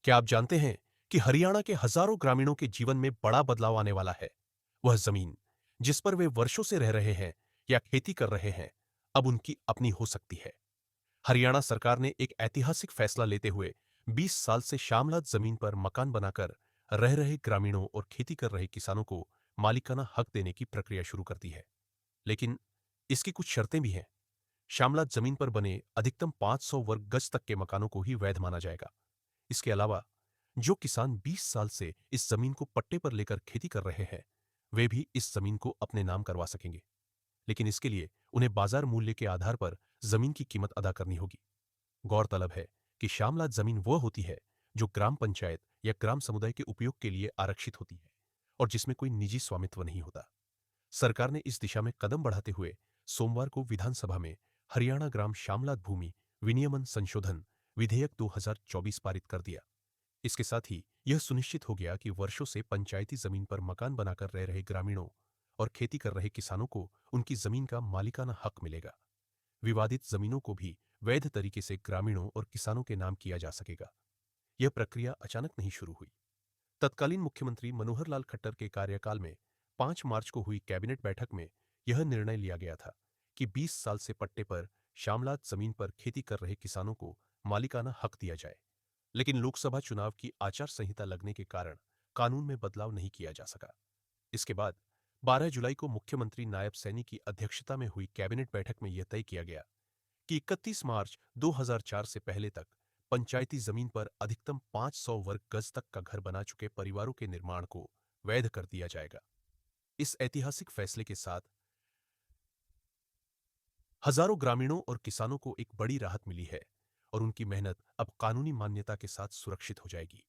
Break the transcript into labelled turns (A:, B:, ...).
A: क्या आप जानते हैं कि हरियाणा के हजारों ग्रामीणों के जीवन में बड़ा बदलाव आने वाला है। वह जमीन जिस पर वे वर्षों से रह रहे हैं या खेती कर रहे हैं, अब उनकी अपनी हो सकती है। हरियाणा सरकार ने एक ऐतिहासिक फैसला लेते हुए 20 साल से शामलात जमीन पर मकान बनाकर रह रहे ग्रामीणों और खेती कर रहे किसानों को मालिकाना हक देने की प्रक्रिया शुरू कर दी है। लेकिन इसकी कुछ शर्तें भी हैं। शामलात जमीन पर बने अधिकतम 500 वर्ग गज तक के मकानों को ही वैध माना जाएगा। इसके अलावा जो किसान 20 साल से इस जमीन को पट्टे पर लेकर खेती कर रहे हैं, वे भी इस जमीन को अपने नाम करवा सकेंगे। लेकिन इसके लिए उन्हें बाजार मूल्य के आधार पर जमीन की कीमत अदा करनी होगी। गौरतलब है कि शामलात जमीन वह होती है जो ग्राम पंचायत या ग्राम समुदाय के उपयोग के लिए आरक्षित होती है और जिसमें कोई निजी स्वामित्व नहीं होता। सरकार ने इस दिशा में कदम बढ़ाते हुए सोमवार को विधानसभा में हरियाणा ग्राम शामलात भूमि विनियमन संशोधन विधेयक 2024 पारित कर दिया। इसके साथ ही यह सुनिश्चित हो गया कि वर्षों से पंचायती जमीन पर मकान बनाकर रह रहे ग्रामीणों और खेती कर रहे किसानों को उनकी जमीन का मालिकाना हक मिलेगा। विवादित जमीनों को भी वैध तरीके से ग्रामीणों और किसानों के नाम किया जा सकेगा। यह प्रक्रिया अचानक नहीं शुरू हुई। तत्कालीन मुख्यमंत्री मनोहर लाल खट्टर के कार्यकाल में 5 मार्च को हुई कैबिनेट बैठक में यह निर्णय लिया गया था कि 20 साल से पट्टे पर शामलात जमीन पर खेती कर रहे किसानों को मालिकाना हक दिया जाए। लेकिन लोकसभा चुनाव की आचार संहिता लगने के कारण कानून में बदलाव नहीं किया जा सका। इसके बाद 12 जुलाई को मुख्यमंत्री नायब सैनी की अध्यक्षता में हुई कैबिनेट बैठक में यह तय किया गया कि 31 मार्च 2004 से पहले तक पंचायती जमीन पर अधिकतम 500 वर्ग गज तक का घर बना चुके परिवारों के निर्माण को वैध कर दिया जाएगा। इस ऐतिहासिक फैसले के साथ हजारों ग्रामीणों और किसानों को एक बड़ी राहत मिली है और उनकी मेहनत अब कानूनी मान्यता के साथ सुरक्षित हो जाएगी।